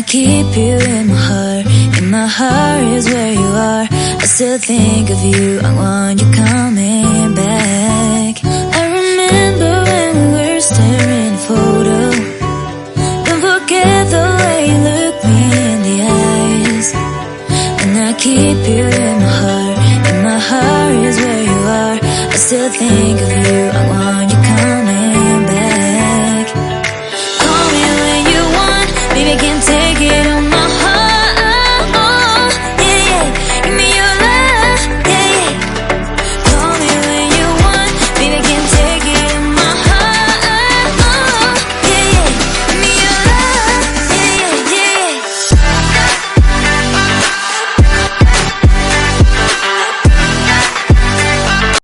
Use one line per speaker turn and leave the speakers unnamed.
keep you in my heart. In my heart is where you are. I still think of you, I want you coming back. I remember when we were staring at a photo. Don't forget the way you look me in the eyes. And I keep you in my heart. In my heart is where you are. I still think of you, I want